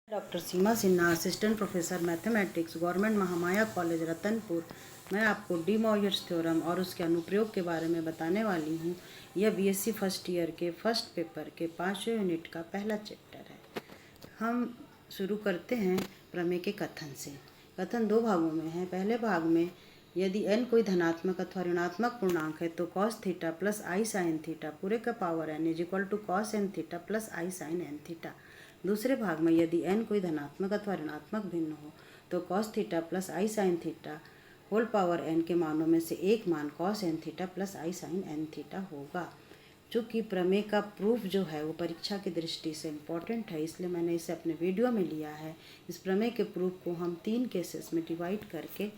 Doctor Seema Sinha, assistant professor mathematics, government Mahamaya college Ratanpur. मैं आपको D Moivre's theorem और उसके अनुप्रयोग के बारे में बताने वाली हूँ। यह बीएससी फर्स्ट ईयर के फर्स्ट पेपर के 5वें यूनिट का पहला चैप्टर है। हम शुरू करते हैं प्रमेय के कथन से। कथन दो भागों में है। पहले भाग में यदि n कोई धनात्मक अथवा ऋणात्मक पूर्णांक है तो cos थीटा प्लस आई साइन थीटा पूरे का power n is equal to cos N theta plus I sine N theta. दूसरे भाग में यदि n कोई धनात्मक अथवा ऋणात्मक भिन्न हो तो cos थीटा प्लस आई sine theta whole power n के मानों में से एक मान cos एन थीटा प्लस आई साइन एन थीटा होगा। चूँकि प्रमेय का प्रूफ जो है वो परीक्षा की दृष्टि से इम्पॉर्टेंट है, इसलिए मैंने इसे अपने वीडियो में लिया है। इस प्रमेय के प्रूफ को हम 3 केसेस में डिवाइड करके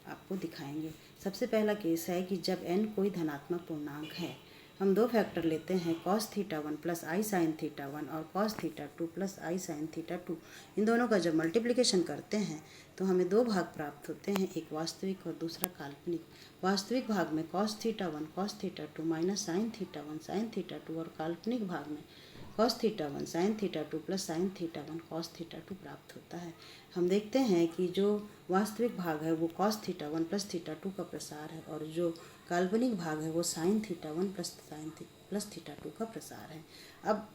आपको दिखाएंगे। सबसे पहला केस है कि जब n कोई धनात्मक पूर्णांक है, हम दो फैक्टर लेते हैं cos थीटा 1 प्लस आई साइन थीटा 1 और cos थीटा 2 प्लस आई साइन थीटा 2। इन दोनों का जब मल्टीप्लिकेशन करते हैं तो हमें दो भाग प्राप्त होते हैं, एक वास्तविक और दूसरा काल्पनिक। वास्तविक भाग में cos theta 1 cos theta 2 minus sine theta 1 sign theta 2 और काल्पनिक भाग में cos theta 1 sign theta 2 plus sign theta 1 cos theta 2 प्राप्त होता है। हम देखते हैं कि जो वास्तविक भाग है वो cos थीटा 1 प्लस थीटा 2 का प्रसार है और जो काल्पनिक भाग है वो साइन थीटा 1 प्लस थीटा 2 का प्रसार है। अब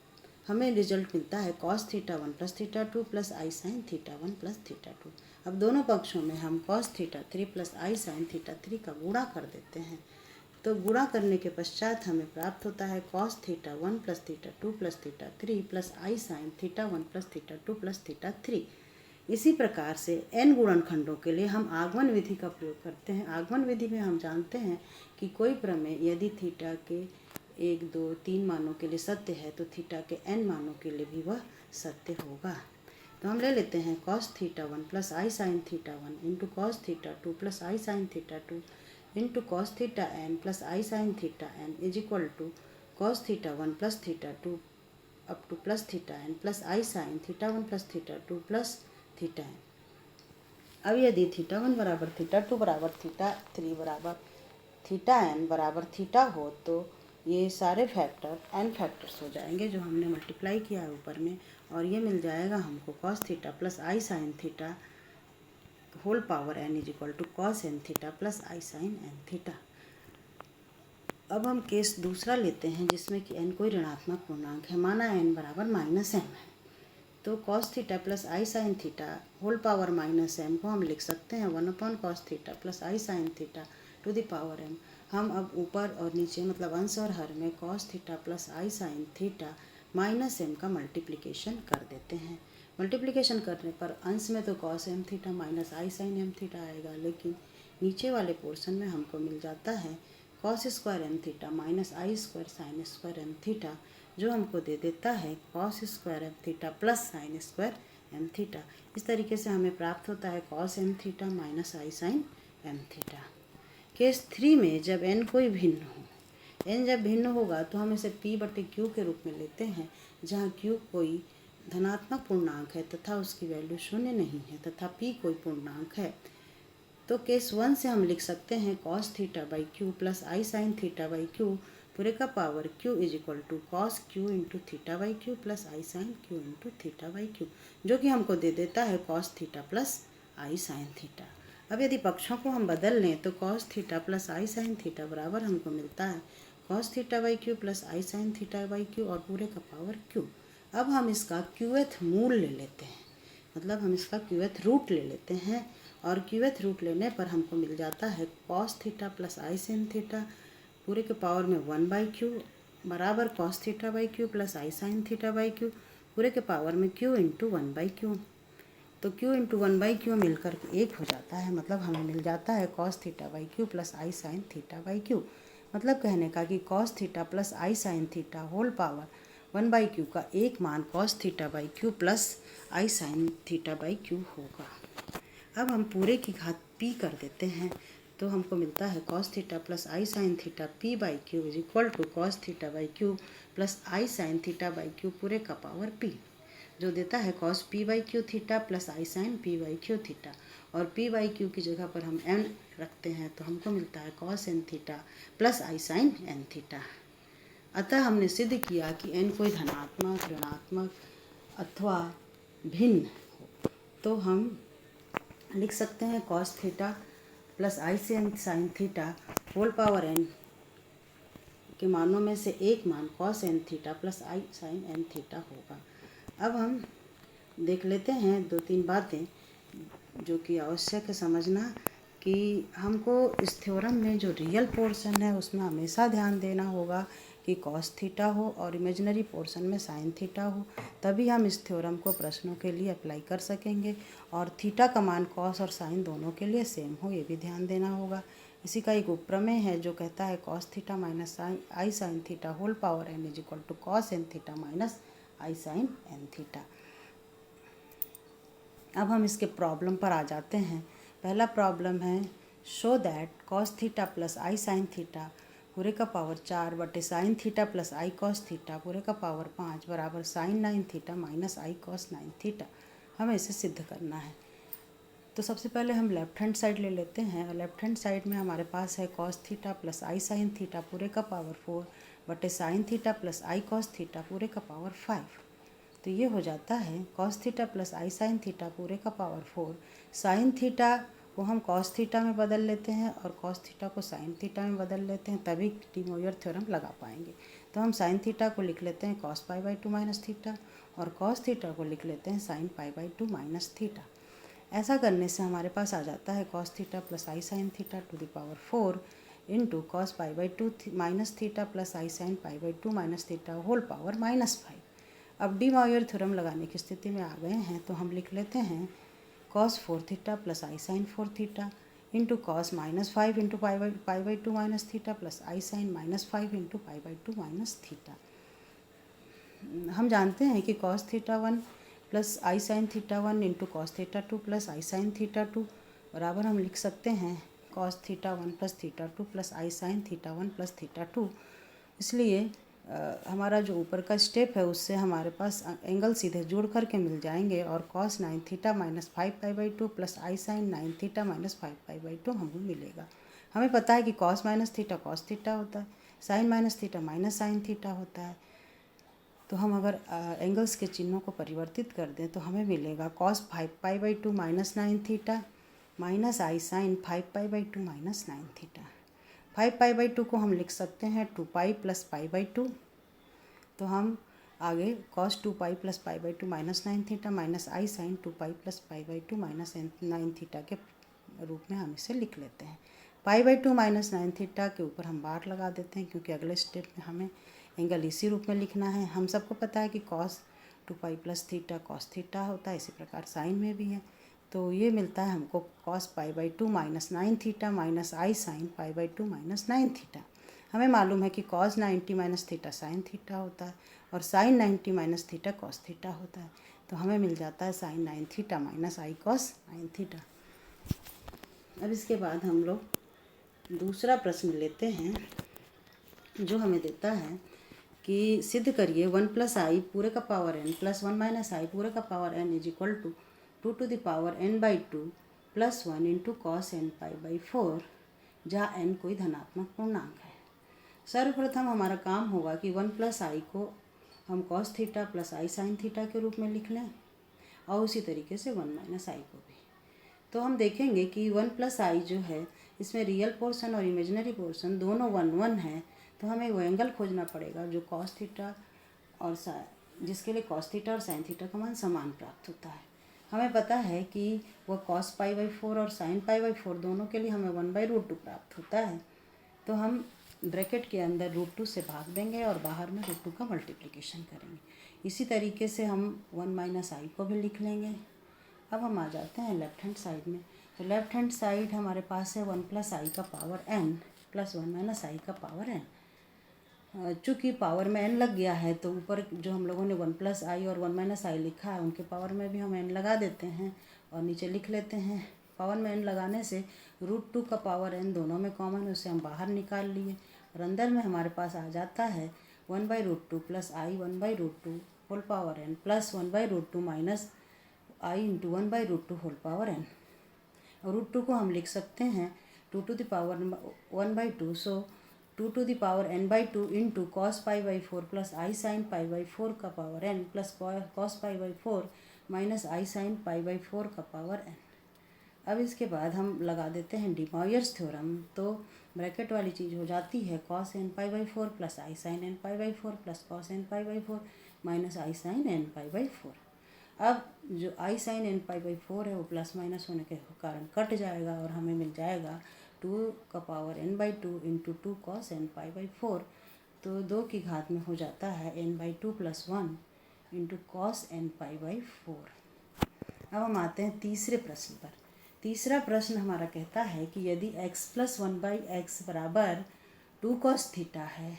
हमें रिजल्ट मिलता है cos theta 1 plus theta 2 plus आई साइन थीटा 1 प्लस थीटा 2। अब दोनों पक्षों में हम cos थीटा 3 प्लस आई साइन थीटा 3 का गुणा कर देते हैं। तो गुणा करने के पश्चात हमें प्राप्त होता है cos theta 1 plus theta 2 plus theta 3 plus आई sine theta 1 plus theta 2 plus theta 3। इसी प्रकार से n गुणनखंडों के लिए हम आगमन विधि का प्रयोग करते हैं। आगमन विधि में हम जानते हैं कि कोई प्रमेय यदि थीटा के 1, 2, 3 मानों के लिए सत्य है तो थीटा के n मानों के लिए भी वह सत्य होगा। तो हम ले लेते हैं cos theta 1 plus I sine theta 1 into cos theta 2 plus I sine theta 2 into cos theta n plus I sine theta n is equal to cos theta 1 plus theta 2 up to plus theta n plus I sine theta 1 plus theta 2 plus theta n। अब यदि theta 1 बराबर theta 2 बराबर theta 3 बराबर theta n बराबर theta हो तो ये सारे फैक्टर n फैक्टर्स हो जाएंगे जो हमने मल्टीप्लाई किया है ऊपर में, और ये मिल जाएगा हमको cos theta plus I sine theta whole power n is equal to cos N theta plus I sine N theta. अब हम केस दूसरा लेते हैं जिसमें कि n कोई ऋणात्मक पूर्णांक है। माना n बराबर माइनस m है तो cos थीटा प्लस आई sine theta whole power minus m को हम लिख सकते हैं 1 upon cos theta plus I sine theta to the power m। हम अब ऊपर और नीचे मतलब अंश और हर में cos थीटा प्लस आई साइन थीटा माइनस m का मल्टीप्लिकेशन कर देते हैं। मल्टीप्लिकेशन करने पर अंश में तो cos m theta minus i sine m theta आएगा, लेकिन नीचे वाले पोर्शन में हमको मिल जाता है cos square m theta minus i square sine square m theta, जो हमको दे देता है cos square m theta plus sine square m theta. इस तरीके से हमें प्राप्त होता है cos m theta minus i sine m theta. Case 3 में जब n कोई भिन्न हो, n जब भिन्न होगा तो हम इसे p बटे q के रूप में लेते हैं, जहाँ q कोई धनात्मक पूर्णांक है तथा उसकी वैल्यू शून्य नहीं है तथा p कोई पूर्णांक है। तो केस 1 से हम लिख सकते हैं cos theta by q plus I sine theta by q पूरे का power q is equal to cos q into theta by q plus I sine q into theta by q, जो कि हमको दे देता है cos थीटा प्लस आई sine theta. अब यदि पक्षों को हम बदल लें तो cos थीटा प्लस आई साइन थीटा बराबर हमको मिलता है cos theta by q plus I sine theta by Q और पूरे का पावर q। अब हम इसका क्यूएथ मूल ले लेते हैं, मतलब हम इसका क्यूएथ रूट ले लेते हैं, और क्यूएथ रूट लेने पर हमको मिल जाता है cos थीटा प्लस आई साइन थीटा पूरे के पावर में 1 बाई क्यू बराबर cos theta by q plus I sine theta by q पूरे के पावर में q इंटू 1 बाई क्यू। तो q इंटू 1 बाई क्यू मिलकर के 1 हो जाता है, मतलब हमें मिल जाता है cos theta by q plus I sine theta by q. मतलब कहने का कि cos theta plus I sine theta whole power 1 by q का एक मान cos theta by q plus I sine theta by q होगा। अब हम पूरे की घात p कर देते हैं तो हमको मिलता है cos theta plus I sine theta p by q is equal to cos theta by q plus I sine theta by q पूरे का पावर p, जो देता है cos p by q theta plus I sine p by q theta, और p by q की जगह पर हम n रखते हैं तो हमको मिलता है cos n थीटा प्लस आई साइन n थीटा। अतः हमने सिद्ध किया कि n कोई धनात्मक ऋणात्मक अथवा भिन्न तो हम लिख सकते हैं कॉस थीटा प्लस आई sine theta whole power n के मानों में से एक मान कॉस n थीटा प्लस आई साइन n थीटा होगा। अब हम देख लेते हैं 2-3 बातें जो कि आवश्यक है समझना, कि हमको इस थ्योरम में जो रियल पोर्शन है उसमें हमेशा ध्यान देना होगा कि कॉस थीटा हो और इमेजिनरी पोर्शन में साइन थीटा हो, तभी हम इस थ्योरम को प्रश्नों के लिए अप्लाई कर सकेंगे। और थीटा का मान कॉस और साइन दोनों के लिए सेम हो, ये भी ध्यान देना होगा। इसी का एक उपप्रमेय है जो कहता है cos theta minus i sine theta whole power n is equal to cos n theta minus i sine n theta. अब हम इसके प्रॉब्लम पर आ जाते हैं। पहला प्रॉब्लम है show that cos theta plus I sine theta पूरे का पावर 4 बटे sign theta plus I cos theta पूरे का पावर 5 बराबर sign 9 theta minus i cos 9 theta. हमें इसे सिद्ध करना है। तो सबसे पहले हम लेफ्ट हैंड साइड ले लेते हैं और लेफ्ट हैंड साइड में हमारे पास है कॉस थीटा प्लस आई साइन थीटा पूरे का पावर 4 बटे sign theta plus I cos theta पूरे का पावर 5। तो ये हो जाता है कॉस थीटा प्लस आई साइन थीटा पूरे का पावर 4। साइन थीटा को हम कॉस थीटा में बदल लेते हैं और कॉस थीटा को साइन थीटा में बदल लेते हैं, तभी डी मोयर थ्योरम लगा पाएंगे। तो हम साइन थीटा को लिख लेते हैं cos pi by 2 minus theta और कॉस थीटा को लिख लेते हैं sine pi by 2 minus theta. ऐसा करने से हमारे पास आ जाता है cos theta plus I sine theta to the power 4 into cos pi by 2 minus theta plus I sine pi by 2 minus theta whole power -5। अब डी मोयर थ्योरम लगाने की स्थिति में आ गए हैं, तो हम लिख लेते हैं cos 4 theta plus I sine 4 theta into cos -5 into pi by 2 minus theta plus I sine -5 into pi by 2 minus theta. हम जानते हैं कि कॉस थीटा 1 प्लस आई sine theta 1 into cos theta 2 plus आई साइन थीटा 2 बराबर हम लिख सकते हैं cos theta 1 plus theta 2 plus आई sine theta 1 plus theta 2। इसलिए हमारा जो ऊपर का स्टेप है उससे हमारे पास एंगल सीधे जोड़ करके मिल जाएंगे और cos 9 theta minus 5 pi by 2 plus I sine 9 theta minus 5 pi by 2 हमको मिलेगा। हमें पता है कि cos minus theta cos theta होता है, sine minus theta minus sine theta होता है। तो हम अगर एंगल्स के चिन्हों को परिवर्तित कर दें तो हमें मिलेगा cos 5 pi by 2 minus 9 theta minus i sine 5 pi by 2 minus 9 theta. 5 pi by 2 को हम लिख सकते हैं 2 पाई प्लस पाई बाई 2। तो हम आगे cos 2 pi plus pi by 2 minus 9 theta minus i sine 2 pi plus pi by 2 minus 9 theta के रूप में हम इसे लिख लेते हैं। पाई बाई 2 माइनस 9 थीटा के ऊपर हम बार लगा देते हैं क्योंकि अगले स्टेप में हमें एंगल इसी रूप में लिखना है। हम सबको पता है कि cos 2 pi plus theta cos theta होता है, इसी प्रकार साइन में भी है। तो ये मिलता है हमको cos pi by 2 minus 9 theta minus i sine pi by 2 minus 9 theta. हमें मालूम है कि cos 90 minus theta sine theta होता है और sine 90 minus theta cos theta होता है। तो हमें मिल जाता है sine 9 theta minus i cos 9 theta. अब इसके बाद हम लोग दूसरा प्रश्न लेते हैं जो हमें देता है कि सिद्ध करिए 1 प्लस आई पूरे का power n plus 1 minus i पूरे का power n is equal to 2 to the power n by 2 plus 1 into cos n pi by 4, जहाँ n कोई धनात्मक पूर्णांक है। सर्वप्रथम हमारा काम होगा कि 1 प्लस आई को हम कॉस थीटा प्लस आई साइन थीटा के रूप में लिख लें और उसी तरीके से 1 माइनस आई को भी। तो हम देखेंगे कि 1 प्लस आई जो है इसमें रियल पोर्शन और इमेजिनरी पोर्शन दोनों 1 है। तो हमें वो एंगल खोजना पड़ेगा जो कॉस थीटा और जिसके लिए कॉस थीटा और साइन थीटा का मान समान प्राप्त होता है। हमें पता है कि वह कॉस पाई बाई 4 और साइन पाई बाई 4 दोनों के लिए हमें 1/√2 प्राप्त होता है। तो हम ब्रैकेट के अंदर √2 से भाग देंगे और बाहर में √2 का मल्टीप्लिकेशन करेंगे। इसी तरीके से हम 1 माइनस आई को भी लिख लेंगे। अब हम आ जाते हैं लेफ्ट हैंड साइड में। तो लेफ्ट हैंड साइड हमारे पास है 1 प्लस आई का पावर n प्लस 1 माइनस आई का पावर n। चूँकि पावर में n लग गया है तो ऊपर जो हम लोगों ने 1 प्लस आई और 1 माइनस आई लिखा है उनके पावर में भी हम n लगा देते हैं और नीचे लिख लेते हैं। पावर में n लगाने से √2 का पावर n दोनों में कॉमन है, उसे हम बाहर निकाल लिए और अंदर में हमारे पास आ जाता है 1/√2 plus i 1/√2 whole power n प्लस 1/√2 minus i into 1/√2 whole power n। और √2 को हम लिख सकते हैं 2 to the power 1/2, so 2 to the power n/2 into cos pi by 4 plus I sine pi by 4 का power n plus cos pi by 4 minus i sine pi by 4 का power n। अब इसके बाद हम लगा देते हैं डी मॉयर्स थ्योरम। तो ब्रैकेट वाली चीज़ हो जाती है cos n pi by 4 plus I sine n pi by 4 plus cos n pi by 4 minus i sine n pi by 4। अब जो i sine n pi by 4 है वो प्लस माइनस होने के कारण कट जाएगा और हमें मिल जाएगा 2 का power n by 2 into 2 cos n pi by 4। तो 2 की घात में हो जाता है n by 2 plus 1 into cos n pi by 4। अब हम आते हैं तीसरे प्रश्न पर। तीसरा प्रश्न हमारा कहता है कि यदि x प्लस 1 बाई एक्स बराबर 2 कॉस थीटा है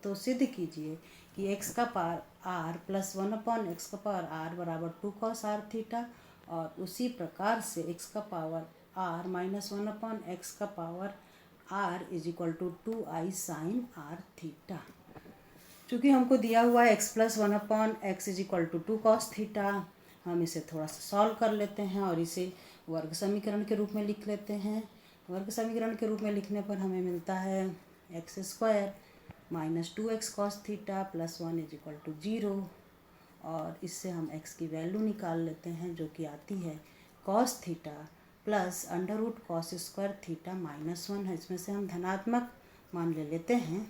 तो सिद्ध कीजिए कि x का power r plus 1 upon x का पावर r बराबर 2 कॉस r थीटा, और उसी प्रकार से x का power r minus 1 upon x का power r is equal to 2i sine r theta. चूँकि हमको दिया हुआ है x plus 1 upon x is equal to 2 cos theta, हम इसे थोड़ा सा सॉल्व कर लेते हैं और इसे वर्ग समीकरण के रूप में लिख लेते हैं। वर्ग समीकरण के रूप में लिखने पर हमें मिलता है x square minus 2x cos theta plus 1 is equal to 0, और इससे हम x की वैल्यू निकाल लेते हैं जो कि आती है cos theta plus under root cos square theta minus 1 है। इसमें से हम धनात्मक मान ले लेते हैं,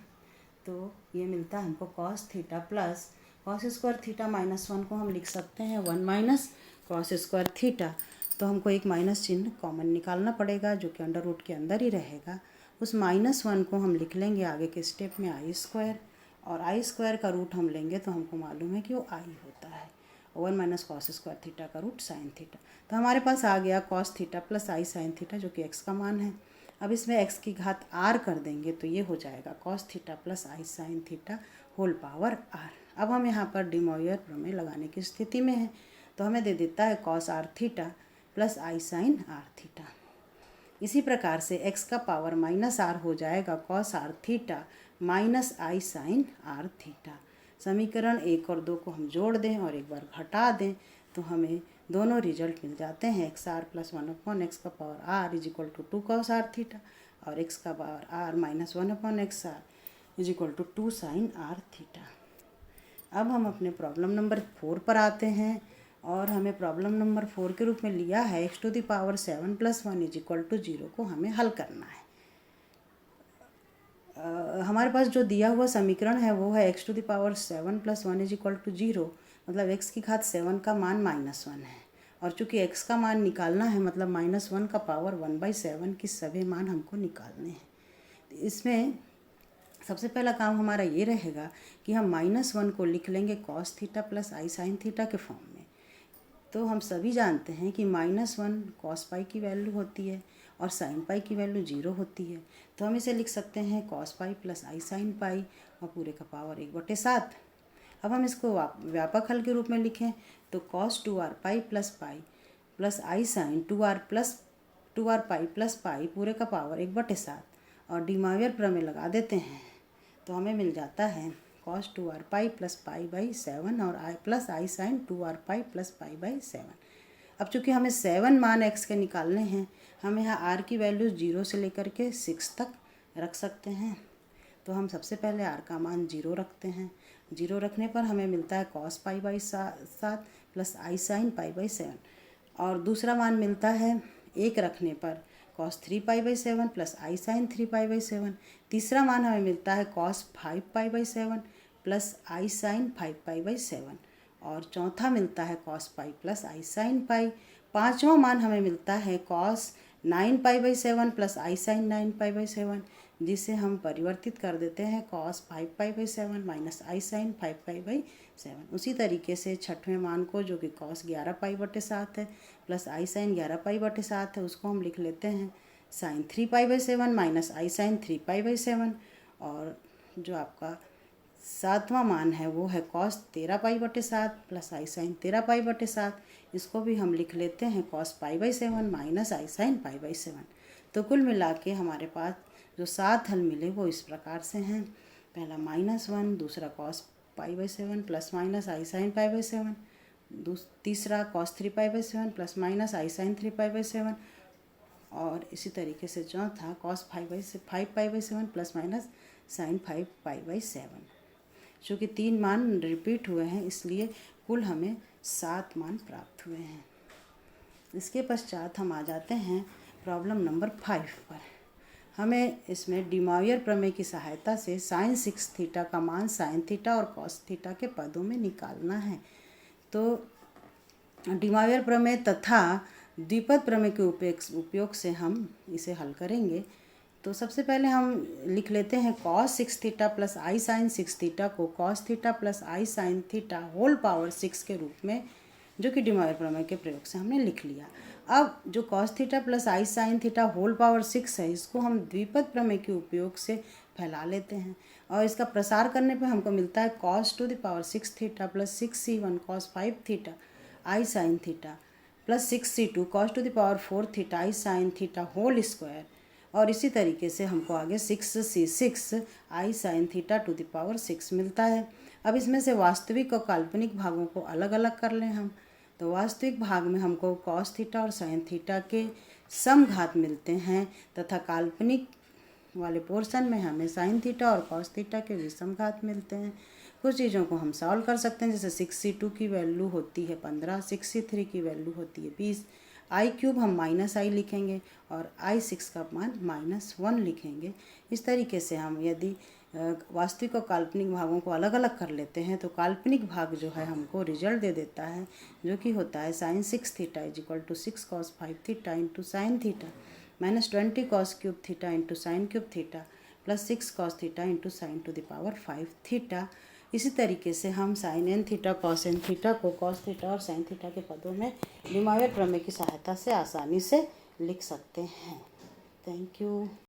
तो ये मिलता है हमको cos theta plus cos square theta minus 1 को हम लिख सकते हैं 1 माइनस कॉस स्क्वायर थीटा। तो हमको एक माइनस चिन्ह कॉमन निकालना पड़ेगा जो कि अंडर रूट के अंदर ही रहेगा। उस -1 को हम लिख लेंगे आगे के स्टेप में आई स्क्वायर, और आई स्क्वायर का रूट हम लेंगे तो हमको मालूम है कि वो आई होता है। 1 माइनस कॉस स्क्वायर थीटा का रूट साइन थीटा। तो हमारे पास आ गया कॉस थीटा प्लस आई साइन थीटा जो कि एक्स का मान है। अब इसमें एक्स की घात आर कर देंगे तो ये हो जाएगा कॉस थीटा प्लस आई sine theta whole power r. अब हम यहाँ पर डी मॉयर प्रमेय लगाने की स्थिति में हैं, तो हमें दे देता है कॉस आर थीटा प्लस आई साइन आर थीटा। इसी प्रकार से x का पावर माइनस आर हो जाएगा cos r theta minus i sine r theta. समीकरण 1 और 2 को हम जोड़ दें और एक बार घटा दें तो हमें दोनों रिजल्ट मिल जाते हैं x r plus 1 upon x का power r is equal to 2 cos r theta, और एक्स का power r minus 1 upon x r is equal to 2 sine r theta. अब हम अपने प्रॉब्लम नंबर 4 पर आते हैं, और हमें प्रॉब्लम नंबर 4 के रूप में लिया है x to the power 7 plus 1 is equal to 0 को हमें हल करना है। हमारे पास जो दिया हुआ समीकरण है वो है x to the power 7 plus 1 is equal to 0, मतलब एक्स की घात 7 का मान -1 है, और चूंकि एक्स का मान निकालना है मतलब -1 का पावर 1/7 की सभी मान हमको निकालने हैं। इसमें सबसे पहला काम हमारा ये रहेगा कि हम -1 को लिख लेंगे कॉस थीटा प्लस आई साइन थीटा के फॉर्म में। तो हम सभी जानते हैं कि -1 कॉस पाई की वैल्यू होती है और साइन पाई की वैल्यू 0 होती है, तो हम इसे लिख सकते हैं कॉस पाई प्लस आई साइन पाई और पूरे का पावर 1/7। अब हम इसको व्यापक हल के रूप में लिखें तो कॉस 2r पाई प्लस आई sine 2r pi plus pi पूरे का पावर 1/7, और डी मॉयर प्रमेय लगा देते हैं तो हमें मिल जाता है cos 2r pi plus pi by 7 और i plus I sine 2r pi plus pi by 7। अब चूँकि हमें 7 मान x के निकालने हैं, हम यहाँ r की वैल्यू 0 से लेकर के 6 तक रख सकते हैं। तो हम सबसे पहले r का मान 0 रखते हैं। 0 रखने पर हमें मिलता है cos pi by 7 plus I sine pi by 7, और दूसरा मान मिलता है 1 रखने पर cos 3 pi by 7 plus I sine 3 pi by 7। तीसरा मान हमें मिलता है cos 5 pi by 7 plus I sine 5 pi by 7, और चौथा मिलता है कॉस पाई प्लस आई साइन पाई। पाँचवां मान हमें मिलता है cos 9 pi by 7 plus I sine 9 pi by 7, जिसे हम परिवर्तित कर देते हैं cos 5 pi by 7 minus i sine 5 pi by 7। उसी तरीके से छठवें मान को जो कि कॉस 11 पाई बटे 7 है प्लस आई साइन 11 पाई बटे 7 है, उसको हम लिख लेते हैं sine 3 pi by 7 minus i sine 3 pi by 7, और जो आपका सातवां मान है वो है कॉस 13 पाई बटे 7 प्लस आई साइन 13 पाई बटे 7, इसको भी हम लिख लेते हैं cos pi by 7 minus i sine pi by 7। तो कुल मिला के हमारे पास जो 7 हल मिले वो इस प्रकार से हैं। पहला -1, दूसरा cos pi by 7 plus minus i sine pi by 7, तीसरा cos 3 pi by 7 plus minus i sine 3 pi by 7, और इसी तरीके से चौथा cos 5 pi by 7 plus minus sine 5 pi by 7। चूँकि 3 मान रिपीट हुए हैं इसलिए कुल हमें 7 मान प्राप्त हुए हैं। इसके पश्चात हम आ जाते हैं प्रॉब्लम नंबर 5 पर। हमें इसमें डी मॉयर प्रमेय की सहायता से साइन 6 थीटा का मान साइन थीटा और कॉस थीटा के पदों में निकालना है। तो डी मॉयर प्रमेय तथा द्विपद प्रमेय के उपयोग से हम इसे हल करेंगे। तो सबसे पहले हम लिख लेते हैं cos 6 थीटा प्लस आई साइन 6 थीटा को cos थीटा प्लस आई साइन थीटा होल पावर 6 के रूप में, जो कि डी मॉयर प्रमेय के प्रयोग से हमने लिख लिया। अब जो cos थीटा प्लस आई साइन थीटा होल पावर 6 है, इसको हम द्विपद प्रमेय के उपयोग से फैला लेते हैं और इसका प्रसार करने पे हमको मिलता है cos to the power 6 theta plus 6c1 cos 5 theta i sine theta plus 6c2 cos to the power 4 theta i sine theta whole square. और इसी तरीके से हमको आगे 6c6 i sine theta to the power 6 मिलता है। अब इसमें से वास्तविक और काल्पनिक भागों को अलग अलग कर लें हम। तो वास्तविक भाग में हमको cos थीटा और साइन थीटा के समघात मिलते हैं तथा काल्पनिक वाले पोर्शन में हमें साइन थीटा और cos थीटा के विषम घात मिलते हैं। कुछ चीज़ों को हम सॉल्व कर सकते हैं, जैसे 6c2 की वैल्यू होती है 15, 6c3 की वैल्यू होती है 20, i³ हम -i लिखेंगे और i6 का मान -1 लिखेंगे। इस तरीके से हम यदि वास्तविक और काल्पनिक भागों को अलग अलग कर लेते हैं तो काल्पनिक भाग जो है हमको रिजल्ट दे देता है, जो कि होता है sine 6 theta = 6 cos 5 theta into sine theta -20 cos³ theta into sin³ theta plus 6 cos theta into sine to the power 5 theta. इसी तरीके से हम sine n theta cos n theta को cos थीटा और साइन थीटा के पदों में D moire प्रमेय की सहायता से आसानी से लिख सकते हैं। Thank you.